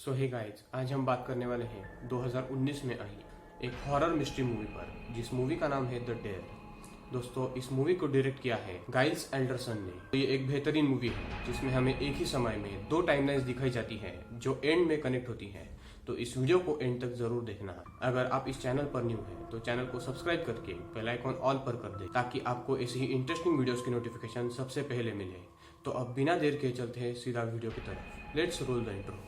सो hey guys, आज हम बात करने वाले हैं 2019 में आई एक हॉरर मिस्ट्री मूवी पर, जिस मूवी का नाम है द डेयर। दोस्तों, इस मूवी को डायरेक्ट किया है गाइल्स एंडरसन ने। तो ये एक बेहतरीन मूवी है जिसमें हमें एक ही समय में दो टाइमलाइंस दिखाई जाती है जो एंड में कनेक्ट होती है। तो इस वीडियो को एंड तक जरूर देखना। अगर आप इस चैनल पर न्यू हैं तो चैनल को सब्सक्राइब करके बेल आइकॉन ऑल पर कर दें ताकि आपको ऐसी ही इंटरेस्टिंग वीडियोस की नोटिफिकेशन सबसे पहले मिले। तो अब बिना देर के चलते हैं सीधा वीडियो की तरफ। Let's roll the intro.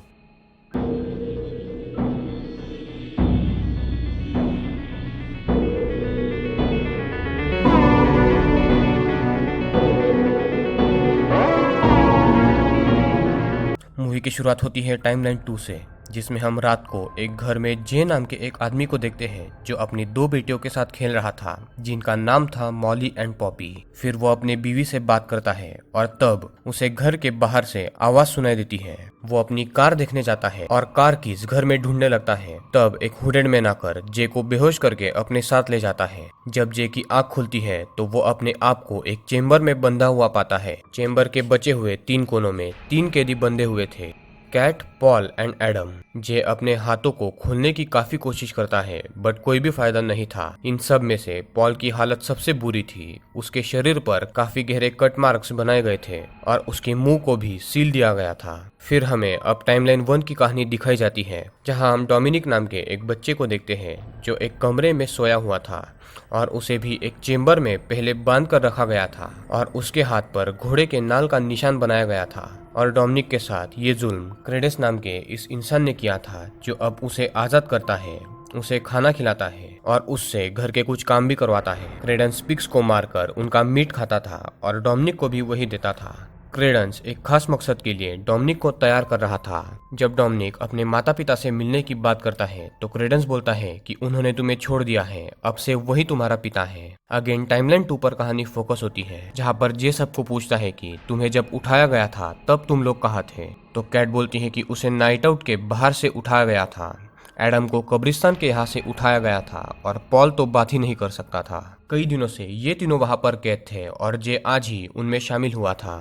Movie की शुरुआत होती है टाइमलाइन 2 से, जिसमें हम रात को एक घर में जे नाम के एक आदमी को देखते हैं जो अपनी दो बेटियों के साथ खेल रहा था जिनका नाम था मॉली एंड पॉपी। फिर वो अपनी बीवी से बात करता है और तब उसे घर के बाहर से आवाज सुनाई देती है। वो अपनी कार देखने जाता है और कार कीज घर में ढूंढने लगता है। तब एक हुडेड मैन आकर जे को बेहोश करके अपने साथ ले जाता है। जब जे की आंख खुलती है तो वो अपने आप को एक चेम्बर में बंधा हुआ पाता है। चेम्बर के बचे हुए 3 कोनों में 3 कैदी बंधे हुए थे, कैट, पॉल एंड एडम। जे अपने हाथों को खोलने की काफी कोशिश करता है बट कोई भी फायदा नहीं था। इन सब में से पॉल की हालत सबसे बुरी थी। उसके शरीर पर काफी गहरे कट मार्क्स बनाए गए थे और उसके मुंह को भी सील दिया गया था। फिर हमें अब टाइमलाइन 1 की कहानी दिखाई जाती है, जहां हम डोमिनिक नाम के एक बच्चे को देखते हैं जो एक कमरे में सोया हुआ था और उसे भी एक चेम्बर में पहले बांध कर रखा गया था और उसके हाथ पर घोड़े के नाल का निशान बनाया गया था। और डोमिनिक के साथ ये जुल्म क्रेडेंस नाम के इस इंसान ने किया था जो अब उसे आजाद करता है, उसे खाना खिलाता है और उससे घर के कुछ काम भी करवाता है। क्रेडेंस पिग्स को मारकर उनका मीट खाता था और डोमिनिक को भी वही देता था। क्रेडेंस एक खास मकसद के लिए डोमिनिक को तैयार कर रहा था। जब डोमिनिक अपने माता पिता से मिलने की बात करता है तो क्रेडेंस बोलता है कि उन्होंने तुम्हें छोड़ दिया है, अब से वही तुम्हारा पिता है। अगेन टाइमलाइन 2 पर कहानी फोकस होती है, जहाँ पर जे सबको पूछता है कि तुम्हें जब उठाया गया था तब तुम लोग कहाँ थे। तो कैट बोलती है कि उसे नाइट आउट के बाहर से उठाया गया था, एडम को कब्रिस्तान के यहाँ से उठाया गया था और पॉल तो बात ही नहीं कर सकता था। कई दिनों से ये तीनों वहां पर कैद थे और जे आज ही उनमें शामिल हुआ था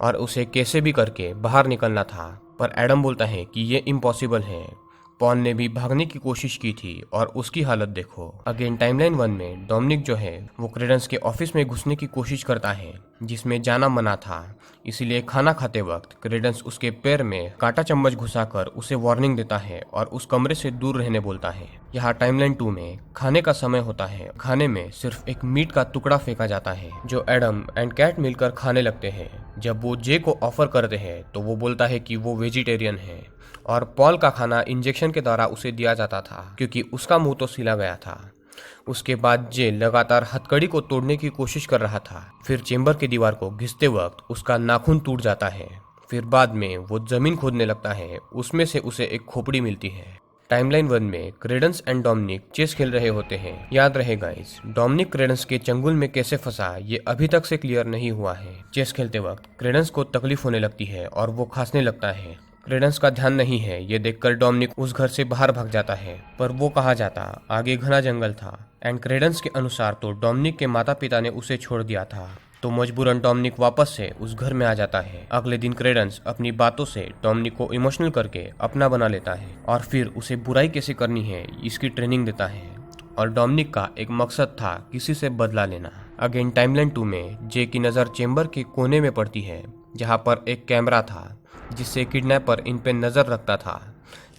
और उसे कैसे भी करके बाहर निकलना था। पर एडम बोलता है कि ये इम्पॉसिबल है। पॉल ने भी भागने की कोशिश की थी और उसकी हालत देखो। अगेन टाइमलाइन 1 में डोमिनिक जो है वो क्रेडेंस के ऑफिस में घुसने की कोशिश करता है जिसमें जाना मना था। इसीलिए खाना खाते वक्त क्रेडेंस उसके पैर में कांटा चम्मच घुसाकर उसे वार्निंग देता है और उस कमरे से दूर रहने बोलता है। यहाँ टाइमलाइन 2 में खाने का समय होता है। खाने में सिर्फ एक मीट का टुकड़ा फेंका जाता है जो एडम एंड कैट मिलकर खाने लगते हैं। जब वो जे को ऑफर करते हैं तो वो बोलता है कि वो वेजिटेरियन है और पॉल का खाना इंजेक्शन के द्वारा उसे दिया जाता था क्योंकि उसका मुंह तो सिला गया था। उसके बाद जे लगातार हथकड़ी को तोड़ने की कोशिश कर रहा था। फिर चेम्बर की दीवार को घिसते वक्त उसका नाखून टूट जाता है। फिर बाद में वो जमीन खोदने लगता है, उसमें से उसे एक खोपड़ी मिलती है। टाइमलाइन 1 में क्रेडेंस एंड डोमिनिक चेस खेल रहे होते हैं। याद रहे गाइस, डोमिनिक क्रेडेंस के चंगुल में कैसे फंसा ये अभी तक से क्लियर नहीं हुआ है। चेस खेलते वक्त क्रेडेंस को तकलीफ होने लगती है और वो खांसने लगता है। क्रेडेंस का ध्यान नहीं है, ये देखकर डोमिनिक उस घर से बाहर भाग जाता है, पर वो कहाँ जाता, आगे घना जंगल था एंड क्रेडेंस के अनुसार तो डोमिनिक के माता पिता ने उसे छोड़ दिया था। तो मजबूरन डोमिनिक वापस से उस घर में आ जाता है। अगले दिन क्रेडेंस अपनी बातों से डोमिनिक को इमोशनल करके अपना बना लेता है और फिर उसे बुराई कैसे करनी है इसकी ट्रेनिंग देता है। और डोमिनिक का एक मकसद था किसी से बदला लेना। अगेन टाइमलाइन 2 में जे की नज़र चेम्बर के कोने में पड़ती है जहाँ पर एक कैमरा था जिससे किडनैपर इन पे नजर रखता था।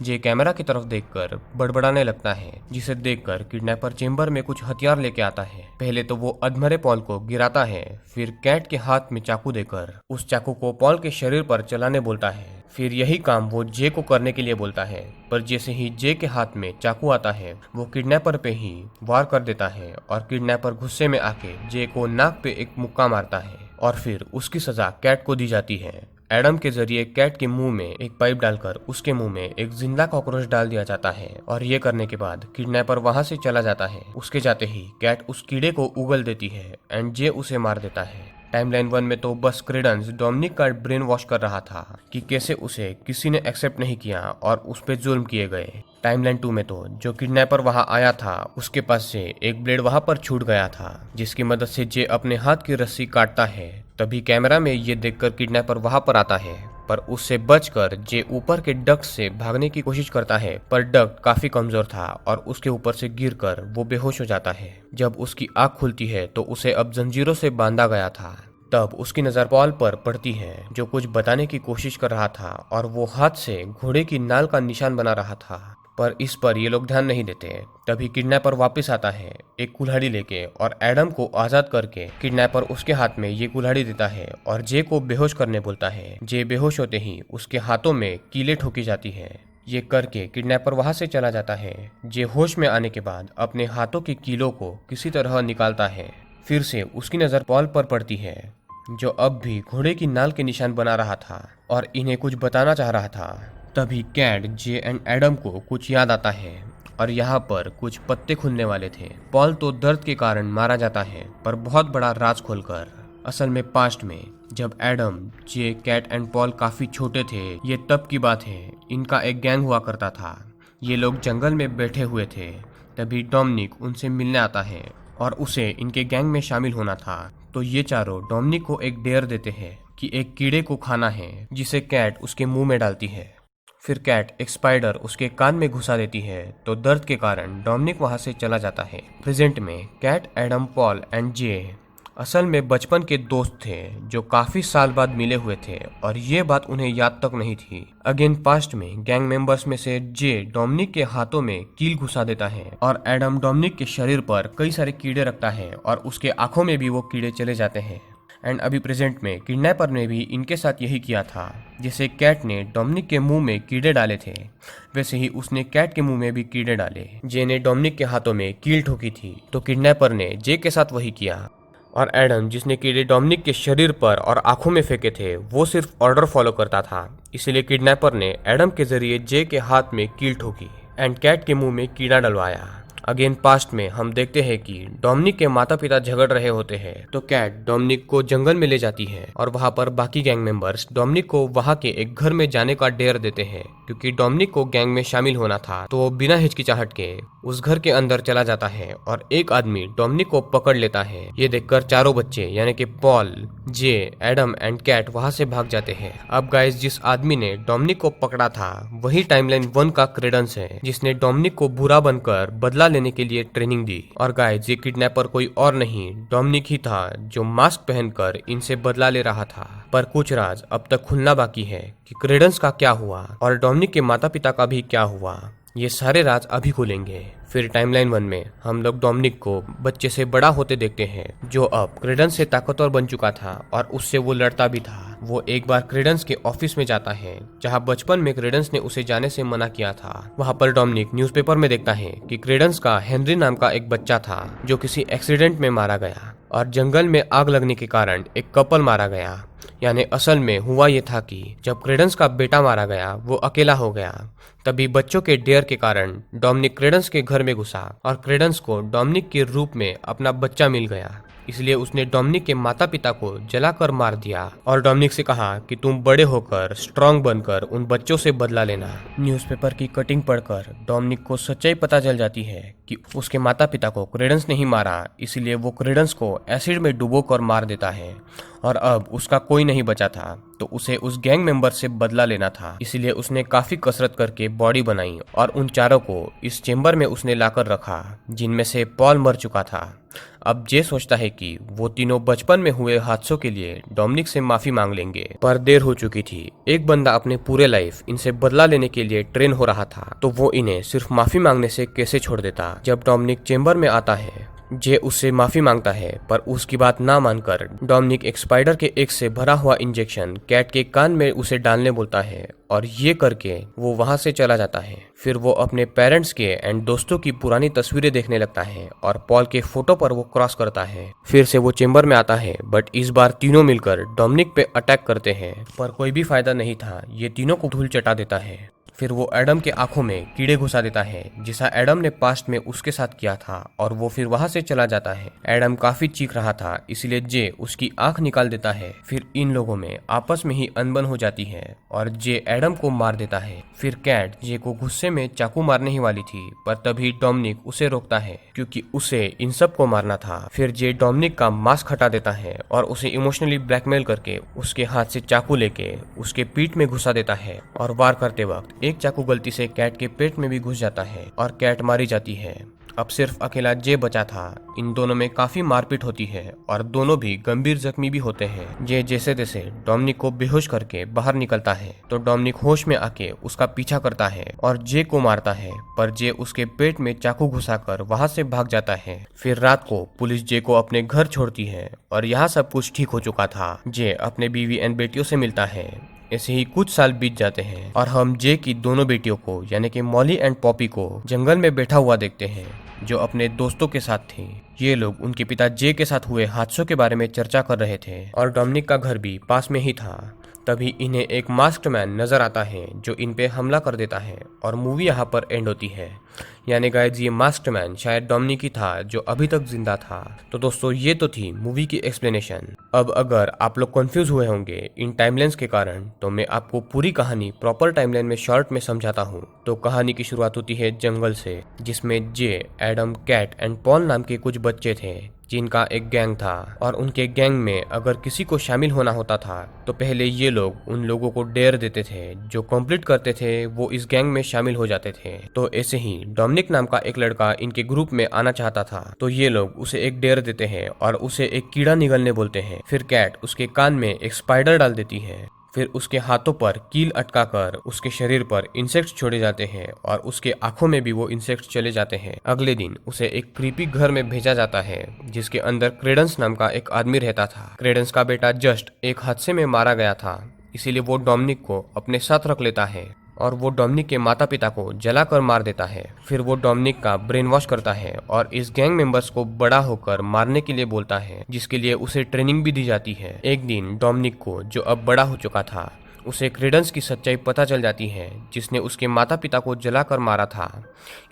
जे कैमरा की तरफ देखकर बड़बड़ाने लगता है, जिसे देखकर किडनैपर चेम्बर में कुछ हथियार लेके आता है। पहले तो वो अधमरे पॉल को गिराता है, फिर कैट के हाथ में चाकू देकर उस चाकू को पॉल के शरीर पर चलाने बोलता है। फिर यही काम वो जे को करने के लिए बोलता है, पर जैसे ही जे के हाथ में चाकू आता है वो किडनैपर पे ही वार कर देता है और किडनैपर गुस्से में आके जे को नाक पे एक मुक्का मारता है और फिर उसकी सजा कैट को दी जाती है। एडम के जरिए कैट के मुंह में एक पाइप डालकर उसके मुंह में एक जिंदा कॉकरोच डाल दिया जाता है और ये करने के बाद किडनैपर वहां से चला जाता है। उसके जाते ही कैट उस कीड़े को उगल देती है एंड जे उसे मार देता है। टाइमलाइन 1 में तो बस क्रेडेंस डोमिनिक का ब्रेन वॉश कर रहा था कि कैसे उसे किसी ने एक्सेप्ट नहीं किया और उस पर जुल्म किए गए। टाइमलाइन 2 में तो जो किडनैपर वहां आया था उसके पास से एक ब्लेड वहां पर छूट गया था जिसकी मदद से जे अपने हाथ की रस्सी काटता है। तभी कैमरा में ये देखकर किडनैपर वहां पर आता है पर उससे बचकर जे ऊपर के डक्ट से भागने की कोशिश करता है, पर डक्ट काफी कमजोर था और उसके ऊपर से गिरकर वो बेहोश हो जाता है। जब उसकी आंख खुलती है तो उसे अब जंजीरों से बांधा गया था। तब उसकी नजर पॉल पर पड़ती है, जो कुछ बताने की कोशिश कर रहा था और वो हाथ से घोड़े की नाल का निशान बना रहा था, पर इस पर ये लोग ध्यान नहीं देते। तभी किडनैपर वापस आता है एक कुल्हाड़ी लेके और एडम को आजाद करके किडनैपर उसके हाथ में ये कुल्हाड़ी देता है और जे को बेहोश करने बोलता है। जे बेहोश होते ही उसके हाथों में कीलें ठोकी जाती है। ये करके किडनैपर वहां से चला जाता है। जे होश में आने के बाद अपने हाथों की कीलों को किसी तरह निकालता है। फिर से उसकी नजर पॉल पर पड़ती है, जो अब भी घोड़े की नाल के निशान बना रहा था और इन्हें कुछ बताना चाह रहा था। तभी कैट, जे एंड एडम को कुछ याद आता है और यहाँ पर कुछ पत्ते खुलने वाले थे। पॉल तो दर्द के कारण मारा जाता है, पर बहुत बड़ा राज खोलकर। असल में पास्ट में जब Adam, Jay, Kat and Paul काफी छोटे थे, ये तब की बात है, इनका एक गैंग हुआ करता था। ये लोग जंगल में बैठे हुए थे। तभी डोमिनिक उनसे मिलने आता है और उसे इनके गैंग में शामिल होना था। तो ये चारों डोमिनिक को एक डेयर देते हैं कि एक कीड़े को खाना है, जिसे कैट उसके मुंह में डालती है। फिर कैट एक स्पाइडर उसके कान में घुसा देती है, तो दर्द के कारण डोमिनिक वहां से चला जाता है। प्रेजेंट में कैट, एडम, पॉल एंड जे असल में बचपन के दोस्त थे, जो काफी साल बाद मिले हुए थे और ये बात उन्हें याद तक नहीं थी। अगेन पास्ट में गैंग मेंबर्स में से जे डोमिनिक के हाथों में कील घुसा देता है और एडम डोमिनिक के शरीर पर कई सारे कीड़े रखता है और उसके आंखों में भी वो कीड़े चले जाते हैं। एंड अभी प्रेजेंट में किडनैपर ने भी इनके साथ यही किया था। जैसे कैट ने डोमिनिक के मुंह में कीड़े डाले थे, वैसे ही उसने कैट के मुंह में भी कीड़े डाले। जे ने डोमिनिक के हाथों में कील ठोकी थी, तो किडनैपर ने जे के साथ वही किया। और एडम, जिसने कीड़े डोमिनिक के शरीर पर और आंखों में फेंके थे, वो सिर्फ ऑर्डर फॉलो करता था। इसलिए किडनैपर ने एडम के जरिए जे के हाथ में कील ठोकी एंड कैट के मुंह में कीड़ा डलवाया। अगेन पास्ट में हम देखते हैं कि डोमिनिक के माता पिता झगड़ रहे होते हैं, तो कैट डोमिनिक को जंगल में ले जाती है और वहां पर बाकी गैंग मेंबर्स डोमिनिक को वहां के एक घर में जाने का डेयर देते हैं। क्योंकि डोमिनिक को गैंग में शामिल होना था, तो वो बिना हिचकिचाहट के उस घर के अंदर चला जाता है और एक आदमी डोमिनिक को पकड़ लेता है। ये देखकर चारों बच्चे यानी कि Paul, Jay, Adam and Kat वहां से भाग जाते हैं। अब गाइस, जिस आदमी ने डोमिनिक को पकड़ा था वही टाइमलाइन 1 का क्रेडेंस है, जिसने डोमिनिक को बुरा बनकर बदला लेने के लिए ट्रेनिंग दी। और गाइस, ये किडनैपर कोई और नहीं डोमिनिक ही था, जो मास्क पहनकर इनसे बदला ले रहा था। पर कुछ राज अब तक खुलना बाकी है कि क्रेडेंस का क्या हुआ और डोमिनिक के माता पिता का भी क्या हुआ। ये सारे राज अभी खुलेंगे। फिर टाइमलाइन 1 में हम लोग डोमिनिक को बच्चे से बड़ा होते देखते हैं, जो अब क्रेडेंस से ताकतवर बन चुका था और उससे वो लड़ता भी था। वो एक बार क्रेडेंस के ऑफिस में जाता है, जहां बचपन में क्रेडेंस ने उसे जाने से मना किया था। वहां पर डोमिनिक न्यूज़पेपर में देखता है कि क्रेडेंस का हेनरी नाम का एक बच्चा था, जो किसी एक्सीडेंट में मारा गया और जंगल में आग लगने के कारण एक कपल मारा गया। यानी असल में हुआ ये था कि जब क्रेडेंस का बेटा मारा गया, वो अकेला हो गया। तभी बच्चों के डेयर के कारण डोमिनिक क्रेडेंस के घर में घुसा और क्रेडेंस को डोमिनिक के रूप में अपना बच्चा मिल गया। इसलिए उसने डोमिनिक के माता पिता को जलाकर मार दिया और डोमिनिक से कहा कि तुम बड़े होकर स्ट्रांग बनकर उन बच्चों से बदला लेना। न्यूज़पेपर की कटिंग पढ़कर डोमिनिक को सच्चाई पता चल जाती है कि उसके माता पिता को क्रेडेंस ने ही मारा, इसलिए वो क्रेडेंस को एसिड में डुबोकर मार देता है और अब उसका कोई नहीं बचा था, तो उसे उस गैंग मेंबर से बदला लेना था। इसलिए उसने काफी कसरत करके बॉडी बनाई और उन चारों को इस चेंबर में उसने लाकर रखा, जिनमें से पॉल मर चुका था। अब जे सोचता है कि वो तीनों बचपन में हुए हादसों के लिए डोमिनिक से माफी मांग लेंगे, पर देर हो चुकी थी। एक बंदा अपने पूरे लाइफ इनसे बदला लेने के लिए ट्रेन हो रहा था, तो वो इन्हें सिर्फ माफी मांगने से कैसे छोड़ देता। जब डोमिनिक चेंबर में आता है, जे उससे माफी मांगता है, पर उसकी बात ना मानकर डोमिनिक एक स्पाइडर के एग से भरा हुआ इंजेक्शन कैट के कान में उसे डालने बोलता है और ये करके वो वहां से चला जाता है। फिर वो अपने पेरेंट्स के एंड दोस्तों की पुरानी तस्वीरें देखने लगता है और पॉल के फोटो पर वो क्रॉस करता है। फिर से वो चेंबर में आता है, बट इस बार तीनों मिलकर डोमिनिक पे अटैक करते हैं, पर कोई भी फायदा नहीं था। ये तीनों को धूल चटा देता है। फिर वो एडम के आंखों में कीड़े घुसा देता है जैसा एडम ने पास्ट में उसके साथ किया था और वो फिर वहां से चला जाता है। एडम काफी चीख रहा था इसलिए जे उसकी आंख निकाल देता है। फिर इन लोगों में आपस में ही अनबन हो जाती है और जे एडम को मार देता है। फिर कैट जे को गुस्से में चाकू मारने ही वाली थी पर तभी डोमिनिक उसे रोकता है क्योंकि उसे इन सब को मारना था। फिर जे डोमिनिक का मास्क हटा देता है और उसे इमोशनली ब्लैकमेल करके उसके हाथ से चाकू लेके उसके पीठ में घुसा देता है और वार करते वक्त एक चाकू गलती से कैट के पेट में भी घुस जाता है और कैट मारी जाती है। अब सिर्फ अकेला जे बचा था। इन दोनों में काफी मारपीट होती है और दोनों भी गंभीर जख्मी भी होते हैं। जे जैसे तैसे डोमिनिक को बेहोश करके बाहर निकलता है तो डोमिनिक होश में आके उसका पीछा करता है और जे को मारता है पर जे उसके पेट में चाकू घुसाकर वहां से भाग जाता है। फिर रात को पुलिस जे को अपने घर छोड़ती है और यहाँ सब कुछ ठीक हो चुका था। जे अपने बीवी एंड बेटियों से मिलता है। ऐसे ही कुछ साल बीत जाते हैं और हम जे की दोनों बेटियों को यानी कि मॉली एंड पॉपी को जंगल में बैठा हुआ देखते हैं जो अपने दोस्तों के साथ थे। ये लोग उनके पिता जे के साथ हुए हादसों के बारे में चर्चा कर रहे थे और डोमिनिक का घर भी पास में ही था। तभी इन्हें एक मास्क्ड मैन नजर आता है जो इन पे हमला कर देता है और मूवी यहाँ पर एंड होती है। यानी गाइस ये मास्क्ड मैन शायद डोमिनिक ही था जो अभी तक जिंदा था। तो दोस्तों ये तो थी मूवी की एक्सप्लेनेशन। अब अगर आप लोग कंफ्यूज हुए होंगे इन टाइमलाइंस के कारण तो मैं आपको पूरी कहानी प्रॉपर टाइमलाइन में शॉर्ट में समझाता हूँ। तो कहानी की शुरुआत होती है जंगल से जिसमें जे, एडम, कैट एंड पॉल नाम के कुछ बच्चे थे जिनका एक गैंग था और उनके गैंग में अगर किसी को शामिल होना होता था तो पहले ये लोग उन लोगों को डेयर देते थे। जो कंप्लीट करते थे वो इस गैंग में शामिल हो जाते थे। तो ऐसे ही डोमिनिक नाम का एक लड़का इनके ग्रुप में आना चाहता था तो ये लोग उसे एक डेयर देते हैं और उसे एक कीड़ा निगलने बोलते हैं। फिर कैट उसके कान में एक स्पाइडर डाल देती है। फिर उसके हाथों पर कील अटकाकर उसके शरीर पर इंसेक्ट्स छोड़े जाते हैं और उसके आंखों में भी वो इंसेक्ट्स चले जाते हैं। अगले दिन उसे एक क्रीपी घर में भेजा जाता है जिसके अंदर क्रेडेंस नाम का एक आदमी रहता था। क्रेडेंस का बेटा जस्ट एक हादसे में मारा गया था इसीलिए वो डोमिनिक को अपने साथ रख लेता है और वो डोमिनिक के माता पिता को जलाकर मार देता है। फिर वो डोमिनिक का ब्रेन वॉश करता है और इस गैंग मेंबर्स को बड़ा होकर मारने के लिए बोलता है जिसके लिए उसे ट्रेनिंग भी दी जाती है। एक दिन डोमिनिक को जो अब बड़ा हो चुका था उसे क्रेडेंस की सच्चाई पता चल जाती है जिसने उसके माता पिता को जलाकर मारा था।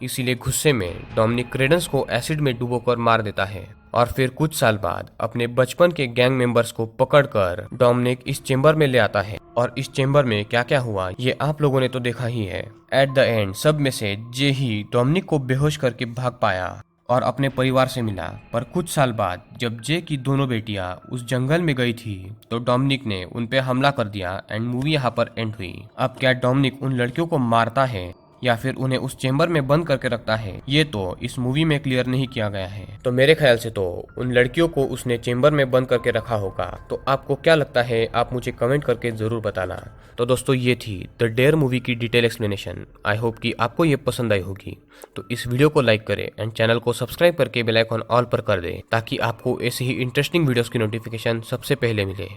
इसीलिए गुस्से में डोमिनिक क्रेडेंस को एसिड में डुबोकर मार देता है और फिर कुछ साल बाद अपने बचपन के गैंग मेंबर्स को पकड़कर डोमिनिक इस चेंबर में ले आता है और इस चेंबर में क्या क्या हुआ ये आप लोगों ने तो देखा ही है। एट द एंड सब में से जे ही डोमिनिक को बेहोश करके भाग पाया और अपने परिवार से मिला। पर कुछ साल बाद जब जे की दोनों बेटियां उस जंगल में गई थी तो डोमिनिक ने उन पे हमला कर दिया एंड मूवी यहाँ पर एंड हुई। अब क्या डोमिनिक उन लड़कियों को मारता है या फिर उन्हें उस चेंबर में बंद करके रखता है ये तो इस मूवी में क्लियर नहीं किया गया है। तो मेरे ख्याल से तो उन लड़कियों को उसने चेंबर में बंद करके रखा होगा। तो आपको क्या लगता है आप मुझे कमेंट करके जरूर बताना। तो दोस्तों ये थी द डेयर मूवी की डिटेल एक्सप्लेनेशन। आई होप कि आपको ये पसंद आई होगी। तो इस वीडियो को लाइक करें एंड चैनल को सब्सक्राइब करके बेल आइकन ऑल पर कर दें ताकि आपको ऐसे ही इंटरेस्टिंग वीडियोस की नोटिफिकेशन सबसे पहले मिले।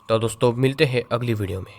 तो दोस्तों मिलते हैं अगली वीडियो में।